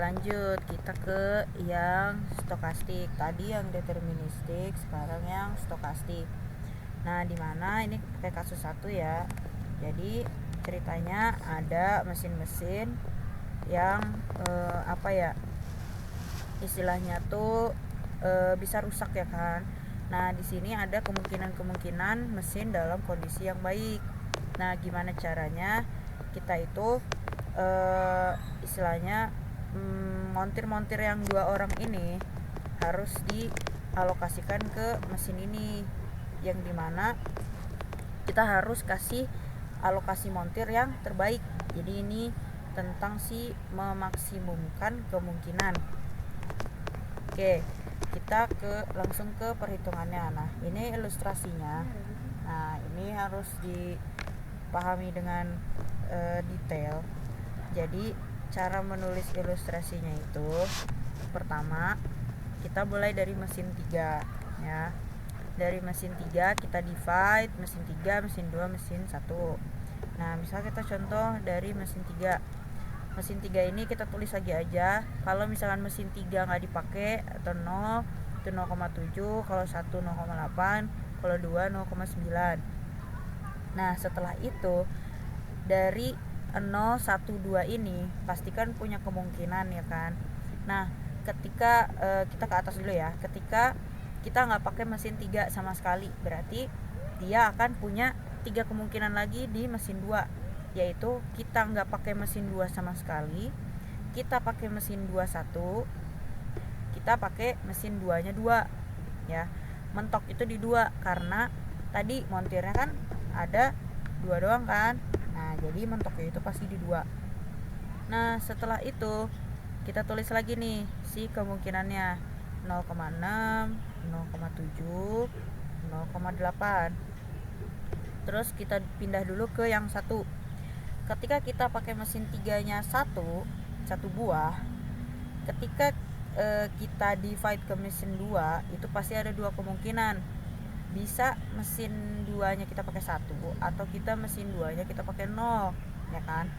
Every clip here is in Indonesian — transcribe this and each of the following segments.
lanjut kita ke yang stokastik. Tadi yang deterministik, sekarang yang stokastik. Nah, dimana ini pakai kasus 1 ya. Jadi ceritanya ada mesin-mesin yang istilahnya tuh bisa rusak ya kan. Nah, di sini ada kemungkinan mesin dalam kondisi yang baik. Nah, gimana caranya kita itu istilahnya montir-montir yang 2 orang ini harus dialokasikan ke mesin ini, yang dimana kita harus kasih alokasi montir yang terbaik. Jadi ini tentang memaksimumkan kemungkinan. Oke, kita langsung ke perhitungannya. Nah, ini ilustrasinya. Nah, ini harus dipahami dengan detail. Jadi cara menulis ilustrasinya itu, pertama kita mulai dari mesin 3 ya. Dari mesin 3 kita divide mesin 3, mesin 2, mesin 1. Nah, misal kita contoh dari mesin 3. Mesin 3 ini kita tulis lagi aja. Kalau misalkan mesin 3 nggak dipakai atau 0, itu 0,7, kalau 1 0,8, kalau 2 0,9. Nah, setelah itu dari 0, 1, 2 ini pastikan punya kemungkinan ya kan. Nah, ketika kita ke atas dulu ya. Ketika kita nggak pakai mesin 3 sama sekali, berarti dia akan punya 3 kemungkinan lagi di mesin 2, yaitu kita nggak pakai mesin 2 sama sekali, kita pakai mesin 2 1, kita pakai mesin 2 nya 2 ya. Mentok itu di 2 karena tadi montirnya kan ada 2 doang kan. Nah, jadi mentoknya itu pasti di 2. Nah, setelah itu kita tulis lagi nih si kemungkinannya 0,6, 0,7, 0,8. Terus kita pindah dulu ke yang 1. Ketika kita pakai mesin 3 nya 1 buah, ketika kita divide ke mesin 2, itu pasti ada 2 kemungkinan. Bisa mesin 2 nya kita pakai 1 atau kita mesin 2 nya kita pakai 0 ya kan.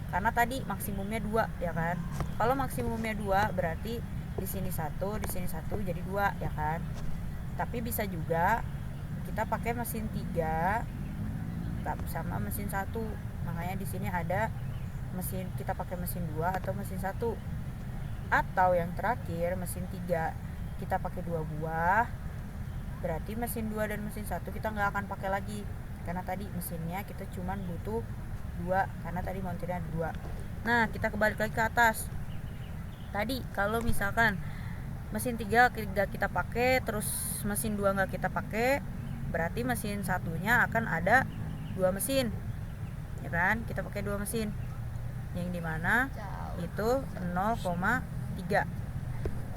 Karena tadi maksimumnya 2 ya kan. Kalau maksimumnya 2 berarti di sini 1, di sini 1 jadi 2 ya kan. Tapi bisa juga kita pakai mesin 3 sama mesin 1. Makanya di sini ada mesin kita pakai mesin 2 atau mesin 1. Atau yang terakhir mesin 3 kita pakai 2 buah. Berarti mesin 2 dan mesin 1 kita nggak akan pakai lagi, karena tadi mesinnya kita cuman butuh 2 karena tadi montirnya ada 2. Nah, kita kembali lagi ke atas. Tadi kalau misalkan mesin 3 kita pakai, terus mesin 2 nggak kita pakai, berarti mesin satunya akan ada 2 mesin ya kan. Kita pakai 2 mesin yang dimana itu 0,3.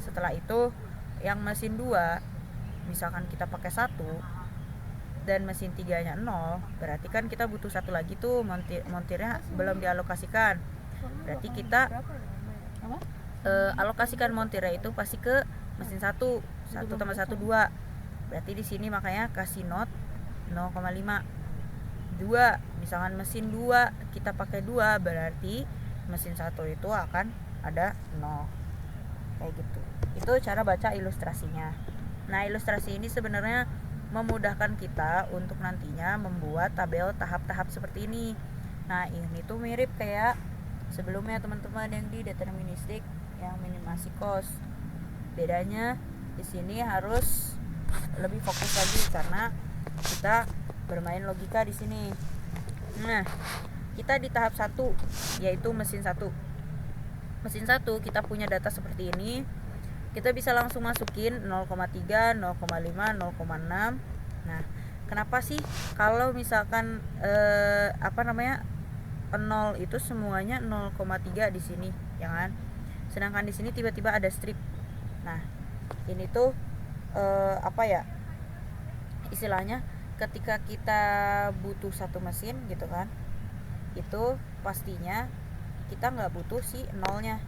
Setelah itu yang mesin 2 misalkan kita pakai 1 dan mesin 3 nya 0, berarti kan kita butuh 1 lagi tuh, montirnya belum dialokasikan. Berarti kita alokasikan montirnya itu pasti ke mesin 1 tambah 1 2. Berarti di sini makanya kasih not 0,5. 2, misalkan mesin 2 kita pakai 2, berarti mesin 1 itu akan ada 0. Kayak gitu. Itu cara baca ilustrasinya. Nah, ilustrasi ini sebenarnya memudahkan kita untuk nantinya membuat tabel tahap-tahap seperti ini. Nah, ini tuh mirip kayak sebelumnya teman-teman yang di deterministik yang minimasi cost. Bedanya di sini harus lebih fokus lagi karena kita bermain logika di sini. Nah, kita di tahap 1 yaitu mesin 1. Mesin 1 kita punya data seperti ini. Kita bisa langsung masukin 0,3, 0,5, 0,6. Nah, kenapa sih kalau misalkan 0 itu semuanya 0,3 di sini, ya kan? Sedangkan di sini tiba-tiba ada strip. Nah, ini tuh istilahnya ketika kita butuh satu mesin gitu kan, itu pastinya kita nggak butuh si nolnya.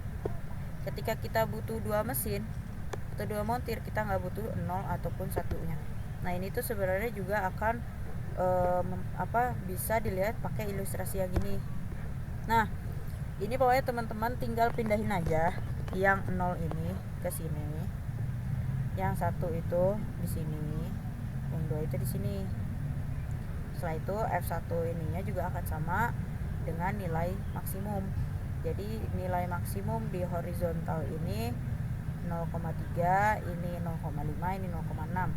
Ketika kita butuh 2 mesin atau 2 montir, kita nggak butuh 0 ataupun 1-nya. Nah, ini tuh sebenarnya juga akan bisa dilihat pakai ilustrasi yang ini. Nah, ini pokoknya teman-teman tinggal pindahin aja yang 0 ini ke sini, yang 1 itu di sini, yang 2 itu di sini. Setelah itu F1 ininya juga akan sama dengan nilai maksimum. Jadi nilai maksimum di horizontal ini 0,3, ini 0,5, ini 0,6.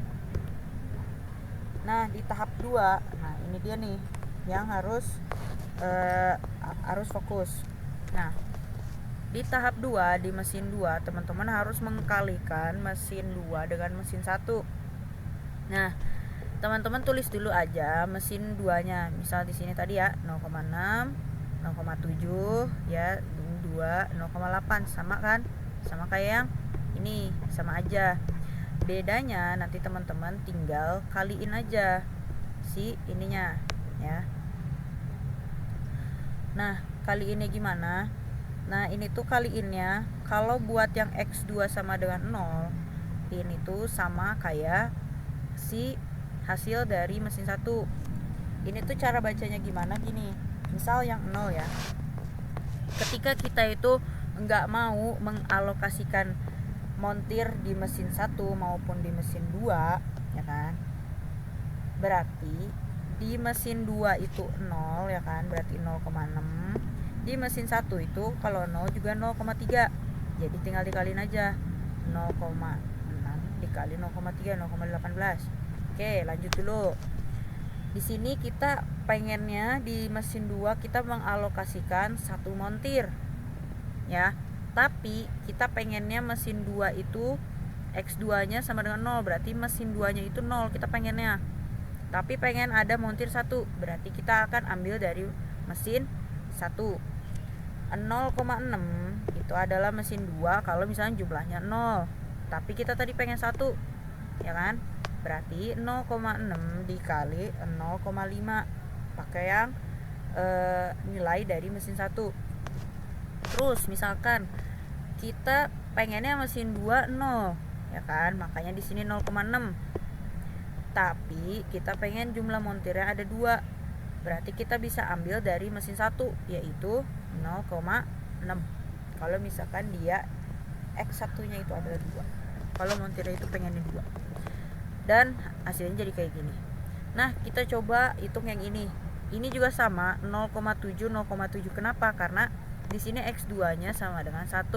Nah, di tahap 2, nah ini dia nih yang harus fokus. Nah, di tahap 2 di mesin 2, teman-teman harus mengkalikan mesin 2 dengan mesin 1. Nah, teman-teman tulis dulu aja mesin 2-nya. Misal di sini tadi ya 0,6, 0,7 ya, 2, 0,8 sama kan? Sama kayak yang ini, sama aja. Bedanya nanti teman-teman tinggal kaliin aja si ininya ya. Nah, kaliinnya gimana? Nah, ini tuh kaliinnya kalau buat yang X2 sama dengan 0, ini tuh sama kayak si hasil dari mesin 1. Ini tuh cara bacanya gimana gini. Misal yang 0 ya. Ketika kita itu enggak mau mengalokasikan montir di mesin 1 maupun di mesin 2, ya kan? Berarti di mesin 2 itu 0 ya kan, berarti 0,6. Di mesin 1 itu kalau 0 juga 0,3. Jadi tinggal dikaliin aja. 0,6 dikali 0,3, 0,18. Oke, lanjut dulu. Di sini kita pengennya di mesin 2 kita mengalokasikan 1 montir. Ya. Tapi kita pengennya mesin 2 itu X2-nya sama dengan 0, berarti mesin 2-nya itu 0 kita pengennya. Tapi pengen ada montir 1, berarti kita akan ambil dari mesin 1. 0,6 itu adalah mesin 2 kalau misalnya jumlahnya 0. Tapi kita tadi pengen 1, ya kan? Berarti 0,6 dikali 0,5 pakai yang nilai dari mesin 1. Terus misalkan kita pengennya mesin 2 0, ya kan? Makanya di sini 0,6. Tapi kita pengen jumlah montirnya ada 2. Berarti kita bisa ambil dari mesin 1 yaitu 0,6. Kalau misalkan dia X1-nya itu adalah 2. Kalau montirnya itu pengennya 2. Dan hasilnya jadi kayak gini. Nah, kita coba hitung yang ini. Ini juga sama 0,7 0,7. Kenapa? Karena di sini X2-nya sama dengan 1.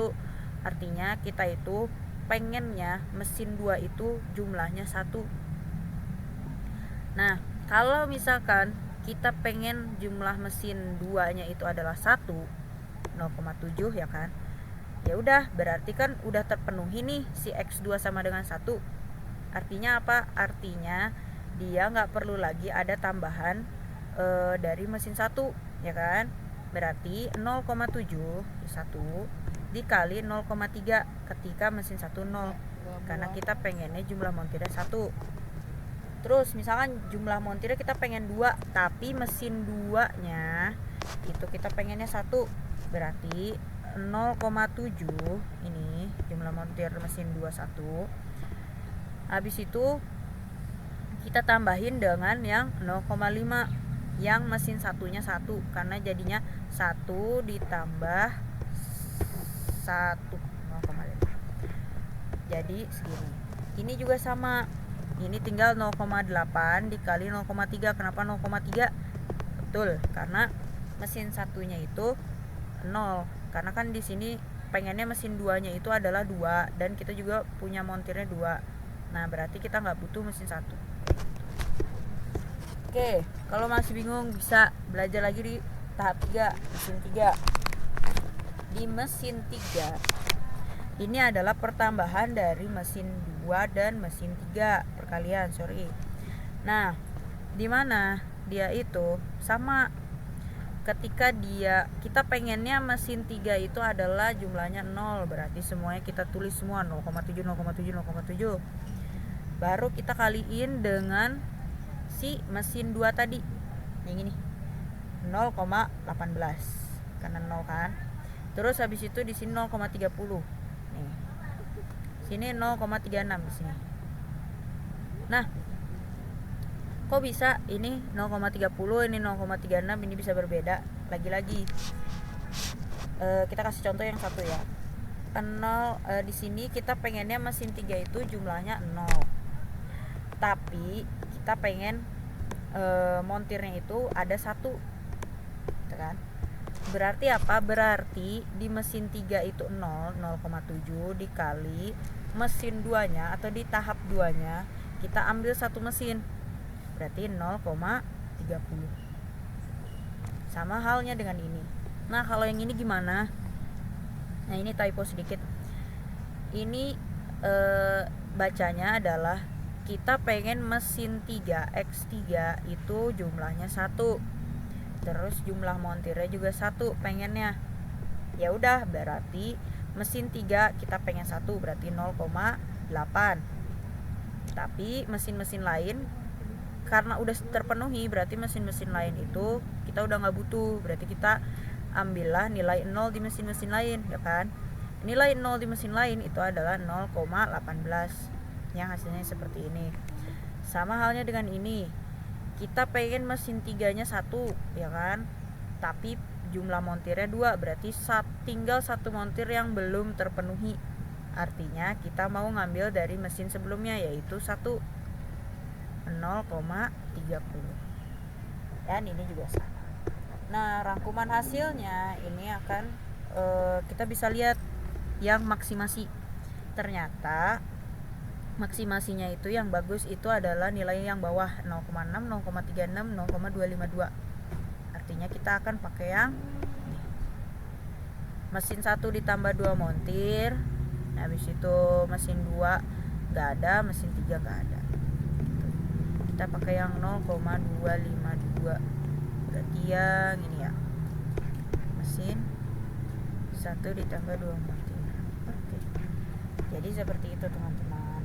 Artinya kita itu pengennya mesin 2 itu jumlahnya 1. Nah, kalau misalkan kita pengen jumlah mesin 2-nya itu adalah 1, 0,7 ya kan? Ya udah, berarti kan udah terpenuhi nih si X2 sama dengan 1. Artinya apa? Artinya dia nggak perlu lagi ada tambahan dari mesin 1, ya kan? Berarti 0,7 1 dikali 0,3 ketika mesin 1 0. Karena kita pengennya jumlah montirnya 1. Terus misalkan jumlah montirnya kita pengen 2, tapi mesin 2-nya itu kita pengennya 1. Berarti 0,7 ini jumlah montir mesin 2 1. Habis itu kita tambahin dengan yang 0,5 yang mesin satunya 1, karena jadinya 1 ditambah 1 0,5. Jadi segini. Ini juga sama. Ini tinggal 0,8 dikali 0,3. Kenapa 0,3? Betul, karena mesin satunya itu 0. Karena kan di sini pengennya mesin 2-nya itu adalah 2 dan kita juga punya montirnya 2. Nah, berarti kita nggak butuh mesin 1. Oke, kalau masih bingung bisa belajar lagi di tahap 3, mesin 3. Di mesin 3 ini adalah pertambahan dari mesin 2 dan mesin 3 perkalian, Nah, di mana dia itu sama ketika kita pengennya mesin 3 itu adalah jumlahnya 0, berarti semuanya kita tulis semua 0,7 0,7 0,7. Baru kita kaliin dengan si mesin 2 tadi. Yang ini 0,18 karena 0 kan. Terus habis itu di sini 0,30. Nih. Sini 0,36 di sini. Nah, kok bisa ini 0,30, ini 0,36, ini bisa berbeda? Lagi-lagi kita kasih contoh yang satu ya. di sini kita pengennya mesin 3 itu jumlahnya 0. Tapi kita pengen montirnya itu ada 1. Gitu kan? Berarti apa? Berarti di mesin 3 itu 0,7 dikali mesin 2-nya atau di tahap 2-nya kita ambil 1 mesin. Berarti 0,30. Sama halnya dengan ini. Nah, kalau yang ini gimana? Nah, ini typo sedikit. Ini bacanya adalah kita pengen mesin 3 X3 itu jumlahnya 1. Terus jumlah montirnya juga 1 pengennya. Ya udah, berarti mesin 3 kita pengen 1 berarti 0,8. Tapi mesin-mesin lain karena udah terpenuhi, berarti mesin-mesin lain itu kita udah nggak butuh, berarti kita ambillah nilai 0 di mesin-mesin lain, ya kan? Nilai 0 di mesin lain itu adalah 0,18 yang hasilnya seperti ini. Sama halnya dengan ini, kita pengen mesin 3-nya 1, ya kan? Tapi jumlah montirnya 2, berarti tinggal 1 montir yang belum terpenuhi. Artinya kita mau ngambil dari mesin sebelumnya yaitu 0,30. Dan ini juga sama. Nah, rangkuman hasilnya ini akan kita bisa lihat yang maksimasi. Ternyata maksimasinya itu yang bagus itu adalah nilai yang bawah 0,6, 0,36, 0,252. Artinya kita akan pakai yang mesin 1 ditambah 2 montir. Habis itu mesin 2 nggak ada, mesin 3 nggak ada. Kita pakai yang 0,252. Berarti yang ini ya, mesin 1 ditambah 2 montir. Oke. Jadi seperti itu teman-teman.